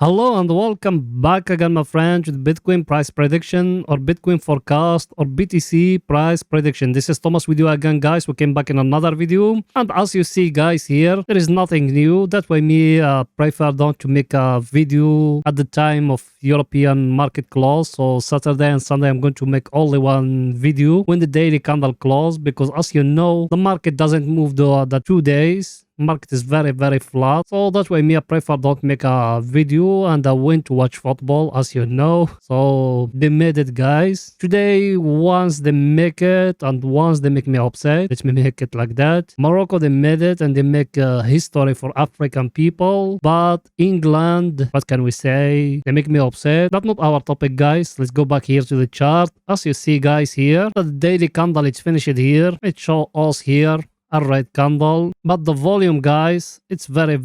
Hello and welcome back again, my friends, with Bitcoin price prediction or Bitcoin forecast or BTC price prediction. This is Thomas with you again, guys. We came back in another video, and as you see, guys, here there is nothing new. That way, me prefer don't to make a video at the time of European market close. So Saturday and Sunday, I'm going to make only one video when the daily candle close, because as you know, the market doesn't move the 2 days. Market is very flat, so that way me I prefer don't make a video, and I went to watch football, as you know. So they made it, guys. Today, once they make it and once they make me upset, let me make it like that. Morocco, they made it and they make history for African people, but England, what can we say, they make me upset. That's not our topic, guys. Let's go back here to the chart. As you see, guys, here the daily candle, it's finished here. It shows us here a red candle, but the volume, guys, it's very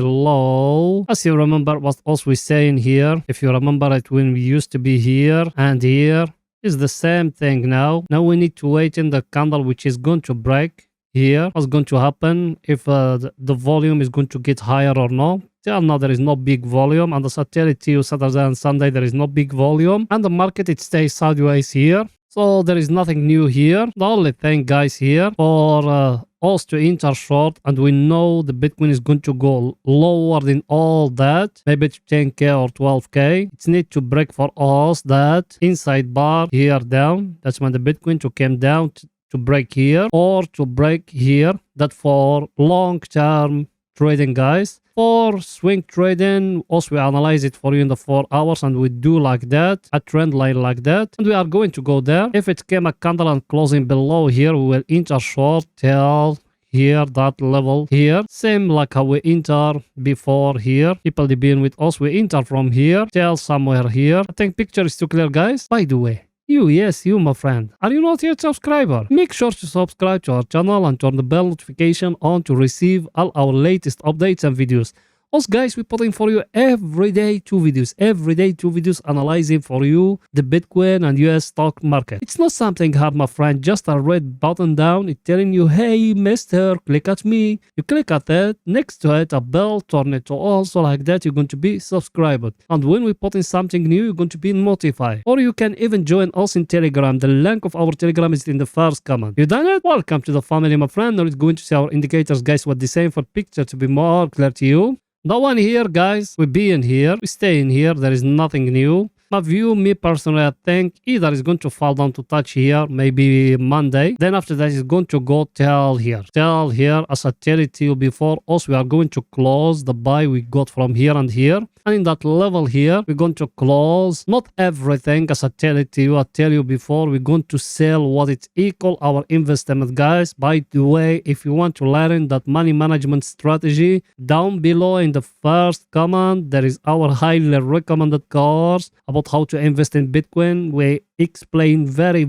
low. As you remember what else we saying here, if you remember it, when we used to be here and here is the same thing. Now we need to wait in the candle which is going to break here. What's going to happen if the volume is going to get higher or not? Till now there is no big volume, and as I tell it to you, Saturday and Sunday there is no big volume, and the market it stays sideways here. So there is nothing new here. The only thing, guys, here for us to enter short, and we know the Bitcoin is going to go lower than all that, maybe to 10k or 12k. It's need to break for us that inside bar here down. That's when the Bitcoin to come down to break here or to break here. That for long term trading, guys. For swing trading, also we analyze it for you in the 4 hours, and we do like that, a trend line like that, and we are going to go there. If it came a candle and closing below here, we will enter short till here, that level here, same like how we enter before here. People they been with us, we enter from here till somewhere here. I think picture is too clear, guys. By the way, yes, you, my friend, are you not yet subscriber? Make sure to subscribe to our channel and turn the bell notification on to receive all our latest updates and videos. Also, guys, we put in for you every day two videos analyzing for you the Bitcoin and US stock market. It's not something hard, my friend, just a red button down. It's telling you, hey, mister, click at me. You click at it, next to it, a bell, turn it to all, so like that, you're going to be subscribed. And when we put in something new, you're going to be notified. Or you can even join us in Telegram. The link of our Telegram is in the first comment. You done it? Welcome to the family, my friend. Now it's going to see our indicators, guys, what the same for picture to be more clear to you. The one here, guys, we be in here, we stay in here, there is nothing new. My view, me personally, I think either is going to fall down to touch here, maybe Monday. Then after that, it's going to go till here. Till here, as I tell it to you before, also we are going to close the buy we got from here and here. And in that level here, we're going to close, not everything, as I tell it to you, I tell you before, we're going to sell what it's equal our investment, guys. By the way, if you want to learn that money management strategy, down below in the first comment, there is our highly recommended course about how to invest in Bitcoin. We explain very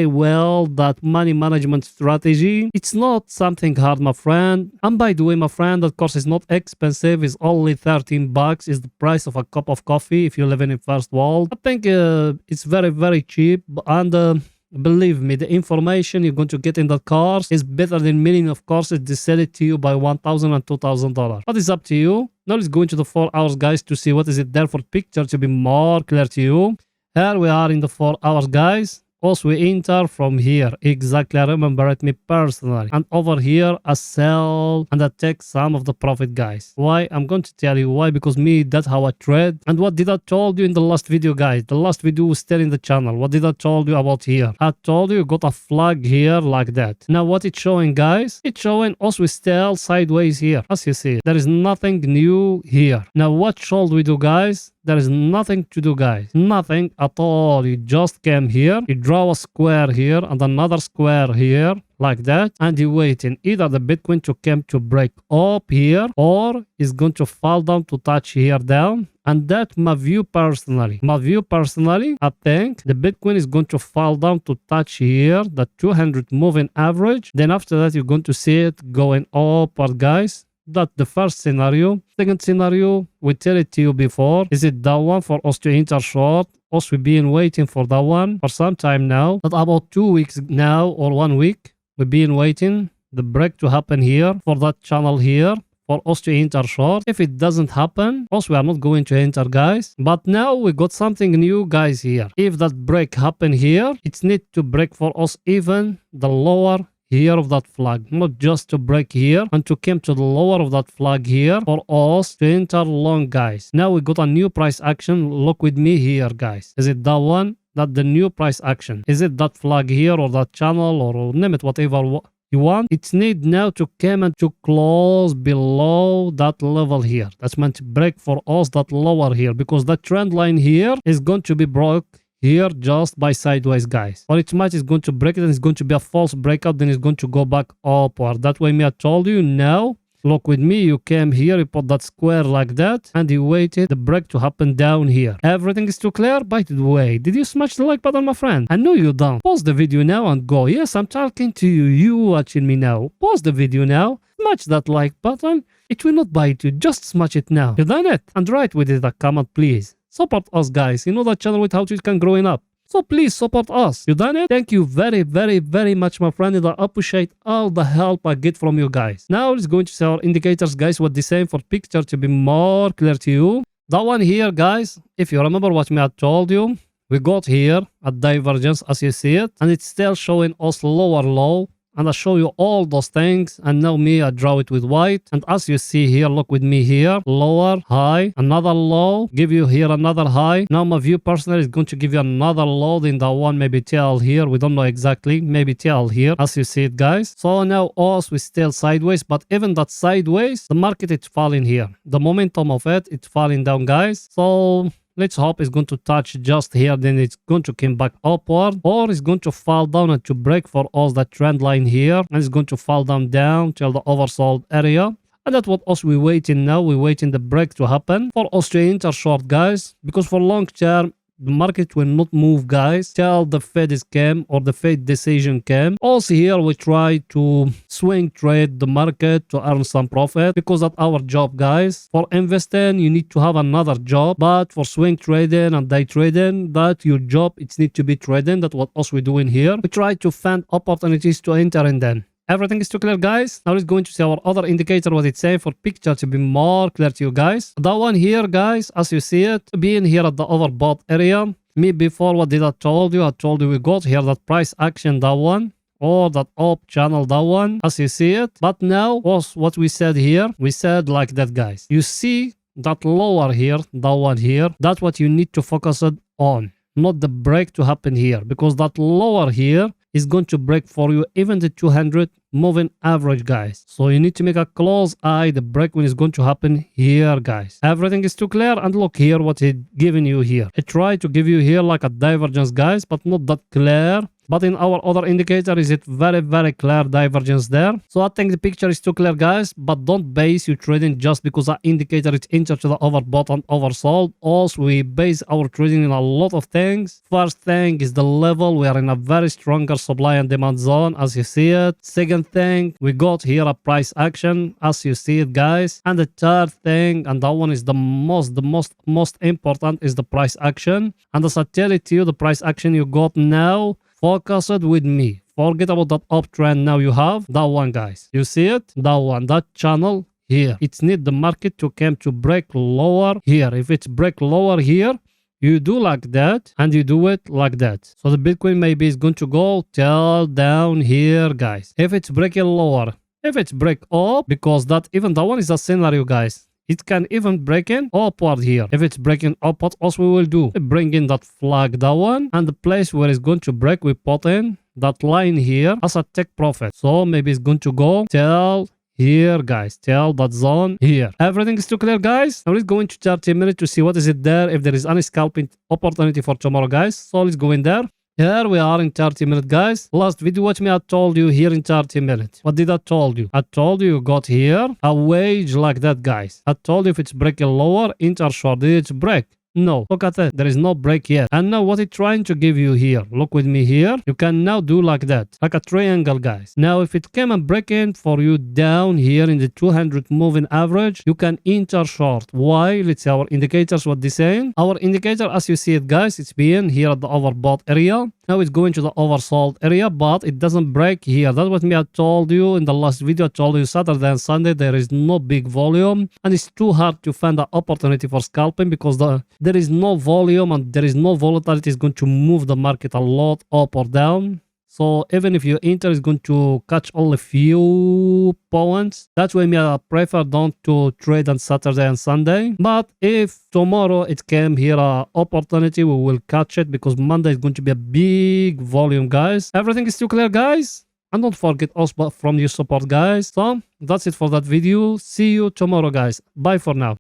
well that money management strategy. It's not something hard, my friend. And by the way, my friend, that course is not expensive. It's only $13. Is the price of a cup of coffee if you live in first world. I think it's very cheap, and believe me, the information you're going to get in that course is better than millions of courses they sell it to you by $1,000 and $2,000. But it's up to you. Now let's go into the 4 hours, guys, to see what is it there for picture to be more clear to you. Here we are in the 4 hours, guys. Also, we enter from here. Exactly, I remember it, me personally. And over here, I sell and I take some of the profit, guys. Why? I'm going to tell you why. Because me, that's how I trade. And what did I told you in the last video, guys? The last video was still in the channel. What did I told you about here? I told you got a flag here like that. Now, what it's showing, guys? It's showing us we still sideways here. As you see, there is nothing new here. Now, what should we do, guys? There is nothing to do, guys. Nothing at all. You just came here. You draw a square here and another square here like that. And you waiting either the Bitcoin to come to break up here or is going to fall down to touch here down. And that's my view personally. I think the Bitcoin is going to fall down to touch here, the 200 moving average. Then after that, you're going to see it going upward, guys. That's the first scenario. Second scenario, we tell it to you before. Is it that one for us to enter short? Us we've been waiting for that one for some time now. Not about 2 weeks now or 1 week. We've been waiting the break to happen here for that channel here. for us to enter short. If it doesn't happen, also we are not going to enter, guys. But now we got something new, guys, here. If that break happen here, it's need to break for us even the lower here of that flag, not just to break here and to come to the lower of that flag here for us to enter long, guys. Now we got a new price action. Look with me here, guys. Is it that one? That the new price action? Is it that flag here or that channel or name it, whatever you want? It's need now to come and to close below that level here. That's meant to break for us that lower here, because that trend line here is going to be broke here just by sideways, guys. Or it might is going to break it and it's going to be a false breakout, then it's going to go back upward. That way me I told you. Now look with me, you came here, you put that square like that and you waited the break to happen down here. Everything is too clear? By the way, did you smash the like button, my friend? I know you don't. Pause the video now and go. Yes, I'm talking to you, you watching me now. Pause the video now, smash that like button. It will not bite you, just smash it now. You done it? And write with it a comment, please. Support us, guys. You know that channel with how to can growing up. So please support us. You done it? Thank you very, very, very much, my friend. And I appreciate all the help I get from you guys. Now let's go into see our indicators, guys. What the same for picture to be more clear to you. That one here, guys, if you remember what me I told you, we got here a divergence as you see it. And it's still showing us lower low. And I show you all those things, and now me I draw it with white, and as you see here, look with me here, lower, high, another low, give you here another high. Now my view personally is going to give you another low, then that one maybe TL here, we don't know exactly, maybe TL here, as you see it, guys. So now us we still sideways, but even that sideways, the market is falling here, the momentum of it, it's falling down, guys. So let's hope it's going to touch just here, then it's going to come back upward, or it's going to fall down and to break for us that trend line here, and it's going to fall down till the oversold area. And that's what us we waiting now. We waiting the break to happen for us to enter short, guys, because for long term the market will not move, guys, till the Fed is came or the Fed decision came. Also here we try to swing trade the market to earn some profit, because that's our job, guys. For investing you need to have another job, but for swing trading and day trading, that your job, it need to be trading. That's what us we doing here. We try to find opportunities to enter in them. Everything is too clear, guys. Now let's go into see our other indicator, what it's saying for picture to be more clear to you guys. That one here, guys, as you see it, being here at the overbought area. Me before, what did I told you? I told you we got here that price action, that one, or that up channel, that one, as you see it. But now was what we said here. We said like that, guys. You see that lower here, that one here, that's what you need to focus on, not the break to happen here, because that lower here is going to break for you even the 200 moving average, guys. So you need to make a close eye the break when it's going to happen here, guys. Everything is too clear. And look here what it giving you here. It tried to give you here like a divergence, guys, but not that clear. But in our other indicator, is it very, very clear divergence there. So I think the picture is too clear, guys. But don't base your trading just because that indicator is entered to the overbought and oversold. Also, we base our trading in a lot of things. First thing is the level. We are in a very stronger supply and demand zone, as you see it. Second thing, we got here a price action, as you see it, guys. And the third thing, and that one is the most important, is the price action. And as I tell it to you, the price action you got now, focus it with me. Forget about that uptrend now you have. That one, guys. You see it? That one. That channel here. It's need the market to come to break lower here. If it's break lower here, you do like that and you do it like that. So the Bitcoin maybe is going to go till down here, guys. If it's breaking lower. If it's break up, because that even that one is a scenario, guys. It can even break in upward here. If it's breaking upward, also we will do. We bring in that flag, that one. And the place where it's going to break, we put in that line here as a take profit. So maybe it's going to go till here, guys. Till that zone here. Everything is too clear, guys. Now let's go into 30 minutes to see what is it there. If there is any scalping opportunity for tomorrow, guys. So let's go in there. Here we are in 30 minutes, guys. Last video, watch me, I told you here in 30 minutes. What did I told you? I told you got here a wage like that, guys. I told you if it's breaking lower, enter short. Did it break? No. Look at that. There is no break yet. And now what it's trying to give you here. Look with me here. You can now do like that. Like a triangle, guys. Now if it came and break in for you down here in the 200 moving average, you can enter short. Why? Let's see our indicators, what they saying. Our indicator, as you see it, guys, it's being here at the overbought area. Now it's going to the oversold area, but it doesn't break here. That's what me I told you in the last video. I told you Saturday and Sunday there is no big volume, and it's too hard to find an opportunity for scalping because there is no volume and there is no volatility. Is going to move the market a lot up or down. So even if you enter, it's going to catch only few points. That's why I prefer don't to trade on Saturday and Sunday. But if tomorrow it came here opportunity, we will catch it because Monday is going to be a big volume, guys. Everything is still clear, guys. And don't forget also from your support, guys. So that's it for that video. See you tomorrow, guys. Bye for now.